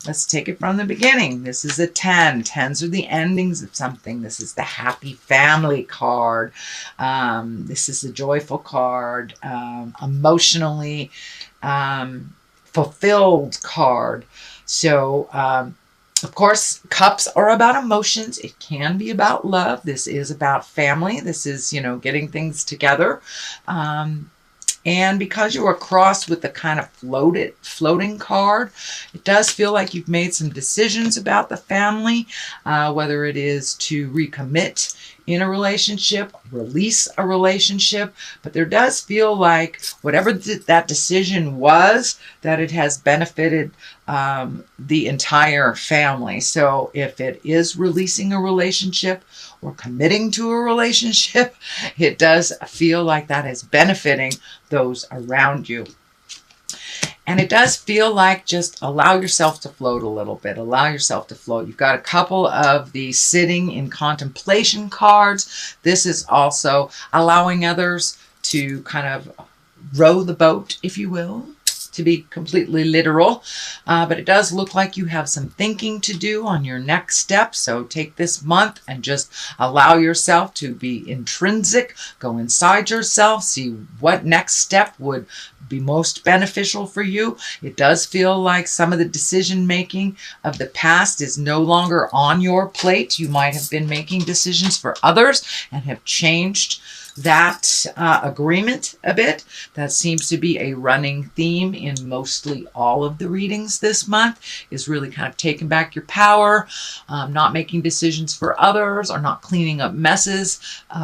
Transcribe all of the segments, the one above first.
Let's take it from the beginning. This is a 10. 10s are the endings of something. This is the happy family card. This is the joyful card. Emotionally fulfilled card. So, of course, cups are about emotions. It can be about love. This is about family. This is, getting things together. And because you are crossed with the kind of floating card, it does feel like you've made some decisions about the family, whether it is to recommit in a relationship, release a relationship. But there does feel like whatever that decision was, that it has benefited the entire family. So if it is releasing a relationship or committing to a relationship, it does feel like that is benefiting those around you. And it does feel like just allow yourself to float a little bit. Allow yourself to float. You've got a couple of the sitting in contemplation cards. This is also allowing others to kind of row the boat, if you will, to be completely literal. But it does look like you have some thinking to do on your next step. So take this month and just allow yourself to be intrinsic. Go inside yourself. See what next step would be most beneficial for you. It does feel like some of the decision making of the past is no longer on your plate. You might have been making decisions for others and have changed that agreement a bit. That seems to be a running theme in mostly all of the readings this month, is really kind of taking back your power, not making decisions for others, or not cleaning up messes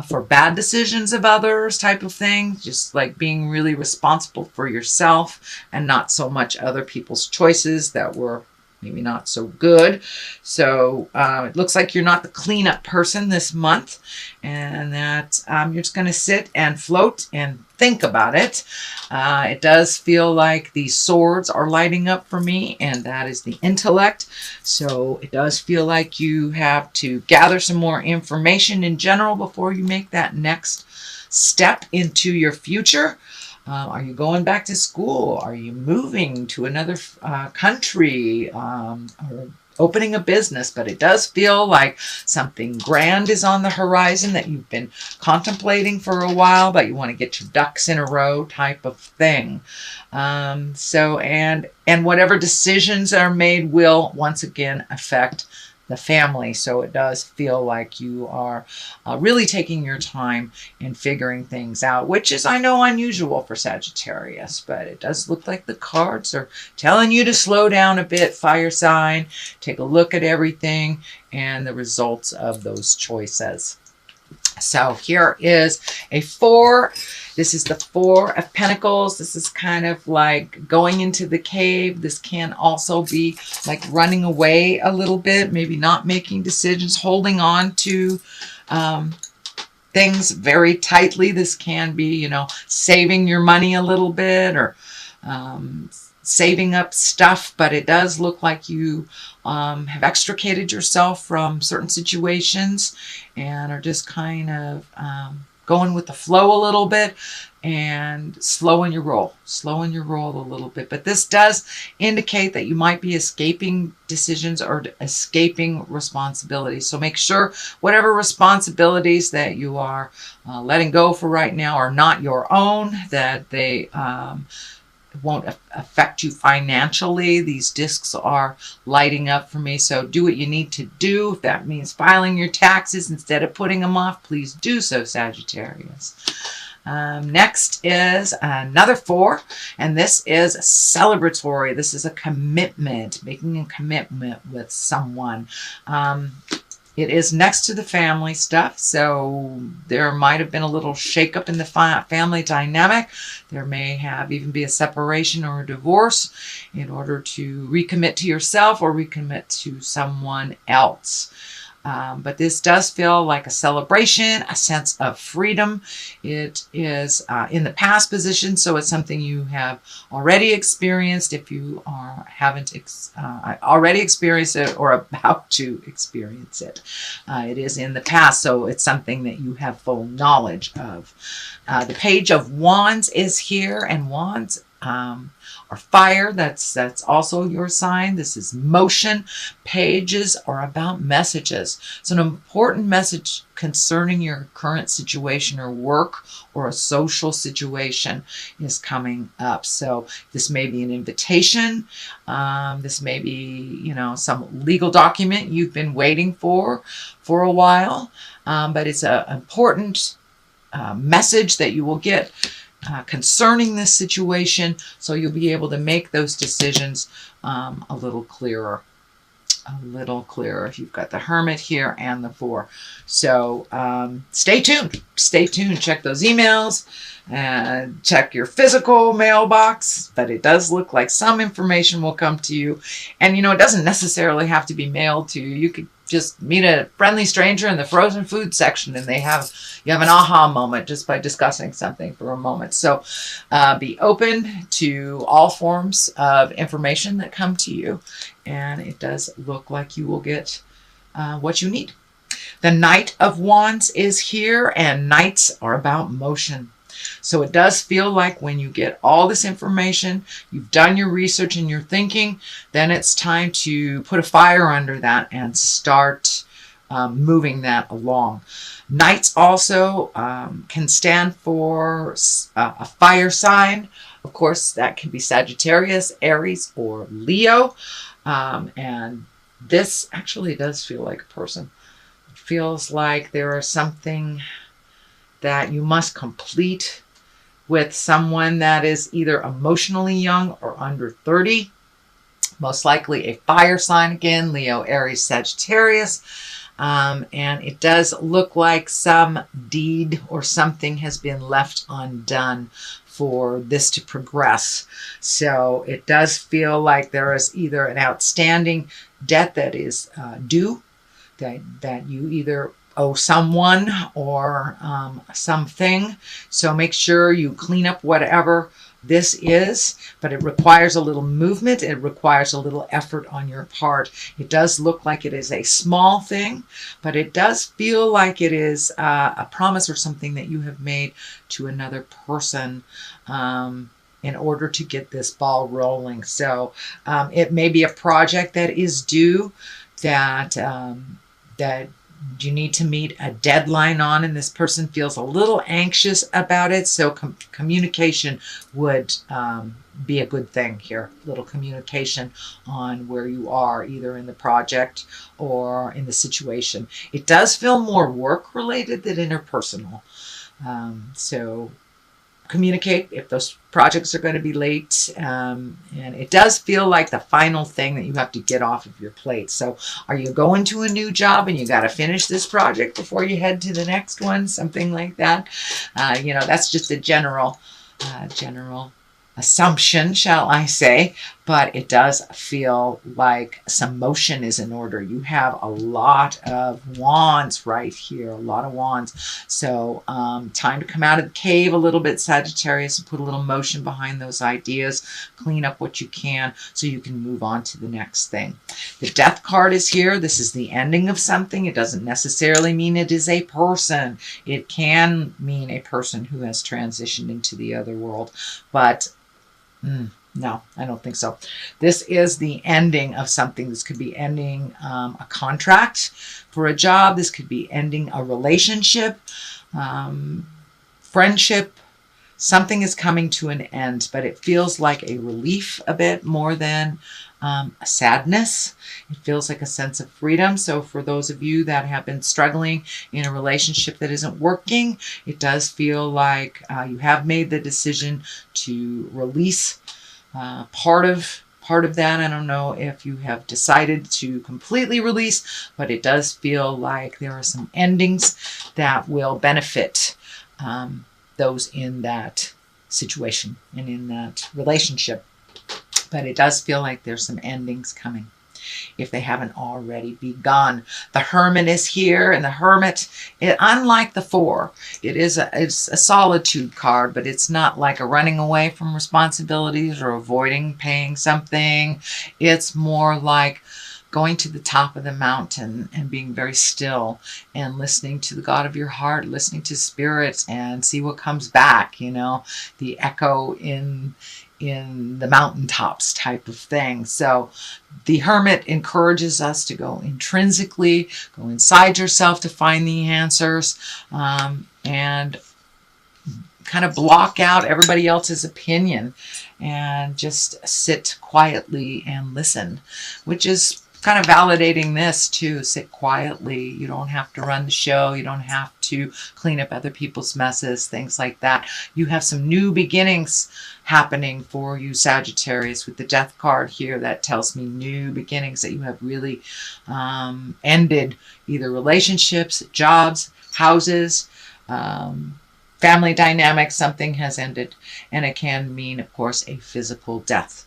for bad decisions of others type of thing. Just like being really responsible for yourself and not so much other people's choices that were maybe not so good. So it looks like you're not the cleanup person this month, and that you're just going to sit and float and think about it. It does feel like the swords are lighting up for me, and that is the intellect. So it does feel like you have to gather some more information in general before you make that next step into your future. Are you going back to school? Are you moving to another country? Or opening a business? But it does feel like something grand is on the horizon that you've been contemplating for a while, but you want to get your ducks in a row type of thing. And whatever decisions are made will once again affect the family. So it does feel like you are really taking your time in figuring things out, which is, I know, unusual for Sagittarius, but it does look like the cards are telling you to slow down a bit, fire sign, take a look at everything and the results of those choices. So here is a 4. This is the 4 of Pentacles. This is kind of like going into the cave. This can also be like running away a little bit, maybe not making decisions, holding on to things very tightly. This can be, saving your money a little bit, or saving up stuff, but it does look like you have extricated yourself from certain situations and are just kind of going with the flow a little bit and slowing your roll a little bit. But this does indicate that you might be escaping decisions or escaping responsibilities. So make sure whatever responsibilities that you are letting go for right now are not your own, that they won't affect you financially. These discs are lighting up for me, so do what you need to do. If that means filing your taxes instead of putting them off, please do so, Sagittarius. Next is another 4, and this is celebratory. This is a commitment, making a commitment with someone. It is next to the family stuff, so there might have been a little shakeup in the family dynamic. There may have even be a separation or a divorce in order to recommit to yourself or recommit to someone else. But this does feel like a celebration, a sense of freedom. It is in the past position, so it's something you have already experienced. If you haven't already experienced it or about to experience it, it is in the past, so it's something that you have full knowledge of. The Page of Wands is here, and Wands are fire. That's also your sign. This is motion. Pages are about messages. So an important message concerning your current situation or work or a social situation is coming up. So this may be an invitation. This may be, some legal document you've been waiting for a while. But it's an important message that you will get concerning this situation, so you'll be able to make those decisions a little clearer. If you've got the Hermit here and the Four. So stay tuned. Check those emails and check your physical mailbox. But it does look like some information will come to you. And, it doesn't necessarily have to be mailed to you. You could just meet a friendly stranger in the frozen food section and you have an aha moment just by discussing something for a moment. So be open to all forms of information that come to you. And it does look like you will get what you need. The Knight of Wands is here, and knights are about motion. So it does feel like when you get all this information, you've done your research and your thinking, then it's time to put a fire under that and start moving that along. Knights also can stand for a fire sign. Of course, that can be Sagittarius, Aries, or Leo. And this actually does feel like a person. It feels like there is something that you must complete with someone that is either emotionally young or under 30. Most likely a fire sign again, Leo, Aries, Sagittarius. And it does look like some deed or something has been left undone for this to progress. So it does feel like there is either an outstanding debt that is due, that you either owe someone or something. So make sure you clean up whatever this is, but it requires a little movement. It requires a little effort on your part. It does look like it is a small thing, but it does feel like it is a promise or something that you have made to another person in order to get this ball rolling. So it may be a project that is due, that you need to meet a deadline on, and this person feels a little anxious about it. So communication would be a good thing here. Little communication on where you are, either in the project or in the situation. It does feel more work related than interpersonal. So communicate if those projects are going to be late. And it does feel like the final thing that you have to get off of your plate. So are you going to a new job and you got to finish this project before you head to the next one? Something like that. That's just a general assumption, shall I say, but it does feel like some motion is in order. You have a lot of wands right here, a lot of wands. So time to come out of the cave a little bit, Sagittarius, and put a little motion behind those ideas. Clean up what you can so you can move on to the next thing. The Death card is here. This is the ending of something. It doesn't necessarily mean it is a person. It can mean a person who has transitioned into the other world, but no, I don't think so. This is the ending of something. This could be ending a contract for a job. This could be ending a relationship, friendship. Something is coming to an end, but it feels like a relief a bit more than a sadness. It feels like a sense of freedom. So for those of you that have been struggling in a relationship that isn't working, it does feel like you have made the decision to release part of that. I don't know if you have decided to completely release, but it does feel like there are some endings that will benefit those in that situation and in that relationship. But it does feel like there's some endings coming, if they haven't already begun. The Hermit is here, and the Hermit, unlike the Four, it's a solitude card, but it's not like a running away from responsibilities or avoiding paying something. It's more like going to the top of the mountain and being very still and listening to the God of your heart, listening to spirits, and see what comes back. The echo in in the mountaintops type of thing. So the Hermit encourages us to go intrinsically, go inside yourself to find the answers, and kind of block out everybody else's opinion and just sit quietly and listen, which is kind of validating this too. Sit quietly. You don't have to run the show. You don't have to clean up other people's messes, things like that. You have some new beginnings happening for you, Sagittarius, with the Death card here. That tells me new beginnings, that you have really ended either relationships, jobs, houses, family dynamics. Something has ended, and it can mean, of course, a physical death.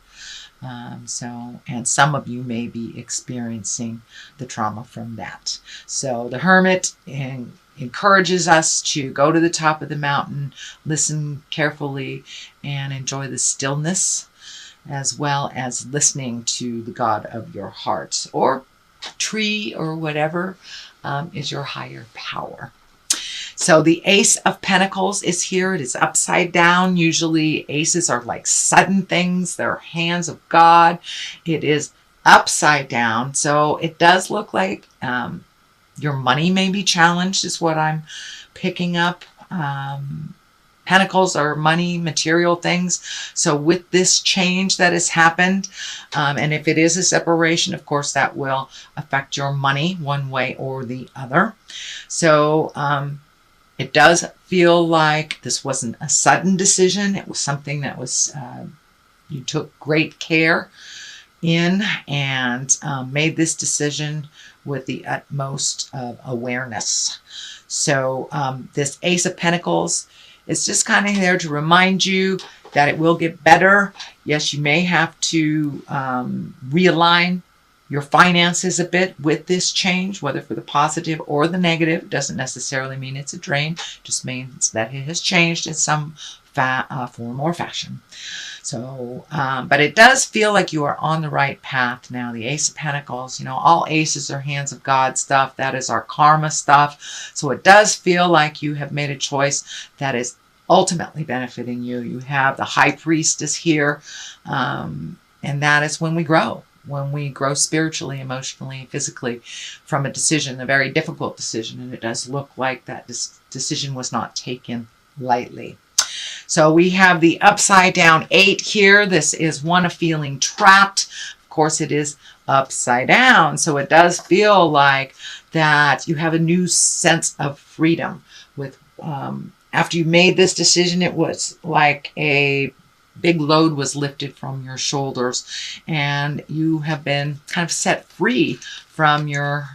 And some of you may be experiencing the trauma from that. So the Hermit encourages us to go to the top of the mountain, listen carefully, and enjoy the stillness, as well as listening to the God of your heart, or tree, or whatever is your higher power. So the Ace of Pentacles is here. It is upside down. Usually aces are like sudden things. They're hands of God. It is upside down. So it does look like your money may be challenged, is what I'm picking up. Pentacles are money, material things. So with this change that has happened, and if it is a separation, of course, that will affect your money one way or the other. So it does feel like this wasn't a sudden decision. It was something that was, you took great care in, and made this decision with the utmost of awareness. So this Ace of Pentacles is just kind of there to remind you that it will get better. Yes, you may have to realign your finances a bit with this change, whether for the positive or the negative. Doesn't necessarily mean it's a drain, just means that it has changed in some form or fashion. So, but it does feel like you are on the right path now. The Ace of Pentacles, you know, all aces are hands of God stuff. That is our karma stuff. So it does feel like you have made a choice that is ultimately benefiting you. You have the High Priestess here, and that is when we grow. When we grow spiritually, emotionally, physically from a decision, a very difficult decision. And it does look like that this decision was not taken lightly. So we have the upside down 8 here. This is one of feeling trapped. Of course, it is upside down. So it does feel like that you have a new sense of freedom. With after you made this decision, it was like a big load was lifted from your shoulders, and you have been kind of set free from your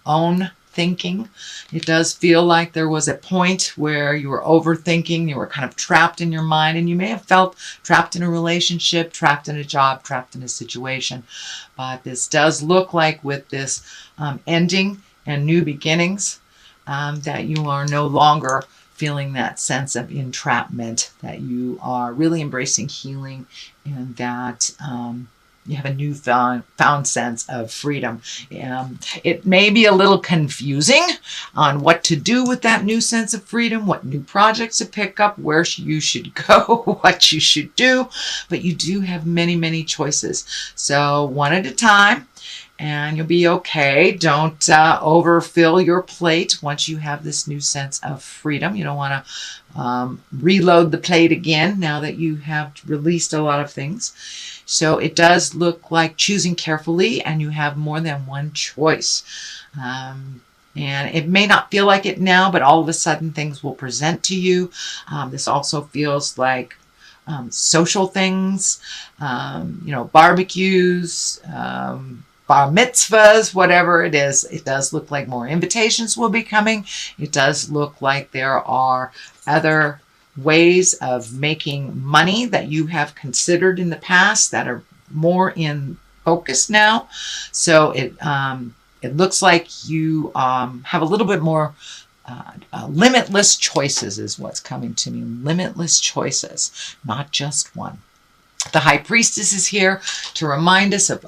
own thinking. It does feel like there was a point where you were overthinking, you were kind of trapped in your mind, and you may have felt trapped in a relationship, trapped in a job, trapped in a situation. But this does look like with this ending and new beginnings, that you are no longer feeling that sense of entrapment, that you are really embracing healing, and that you have a newfound sense of freedom. It may be a little confusing on what to do with that new sense of freedom, what new projects to pick up, where you should go, what you should do, but you do have many, many choices. So one at a time, and you'll be okay. Don't overfill your plate once you have this new sense of freedom. You don't want to reload the plate again now that you have released a lot of things. So it does look like choosing carefully, and you have more than one choice. And it may not feel like it now, but all of a sudden things will present to you. This also feels like social things, barbecues, bar mitzvahs, whatever it is. It does look like more invitations will be coming. It does look like there are other ways of making money that you have considered in the past that are more in focus now. So it looks like you have a little bit more limitless choices is what's coming to me. Limitless choices, not just one. The High Priestess is here to remind us of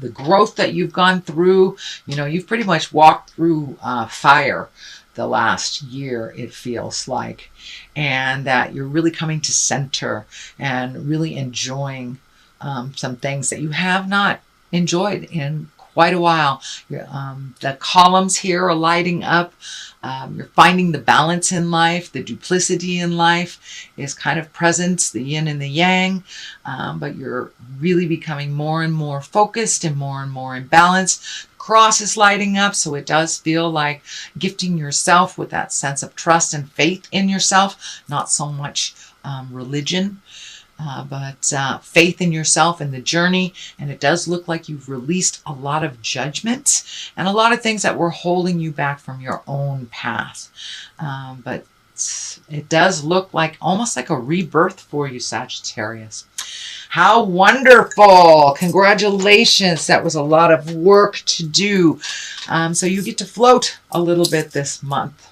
the growth that you've gone through. You know, you've pretty much walked through fire. the last year, it feels like, and that you're really coming to center and really enjoying some things that you have not enjoyed in quite a while. The columns here are lighting up. You're finding the balance in life. The duplicity in life is kind of present, the yin and the yang, but you're really becoming more and more focused and more in balance. Cross is lighting up, so it does feel like gifting yourself with that sense of trust and faith in yourself, not so much religion, but faith in yourself and the journey. And it does look like you've released a lot of judgment and a lot of things that were holding you back from your own path. But it does look like almost like a rebirth for you, Sagittarius. How wonderful. Congratulations. That was a lot of work to do. So you get to float a little bit this month.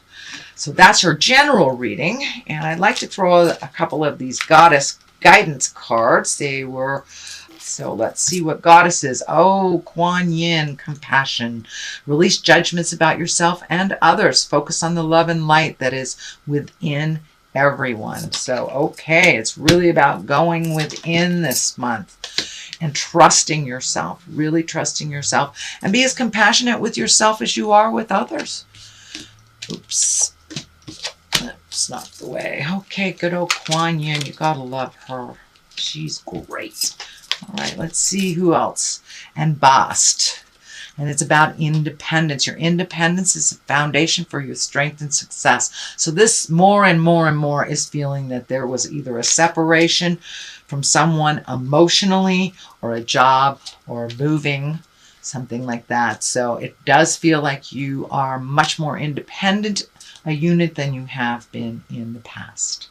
So that's your general reading. And I'd like to throw a couple of these goddess guidance cards. So let's see what goddesses. Oh, Kuan Yin, compassion. Release judgments about yourself and others. Focus on the love and light that is within everyone. So, okay, it's really about going within this month and trusting yourself, really trusting yourself, and be as compassionate with yourself as you are with others. Oops. That's not the way. Okay, good old Kuan Yin. You gotta love her. She's great. All right, let's see who else. And Bast. And it's about independence. Your independence is a foundation for your strength and success. So this more and more is feeling that there was either a separation from someone emotionally, or a job, or moving, something like that. So it does feel like you are much more independent a unit than you have been in the past.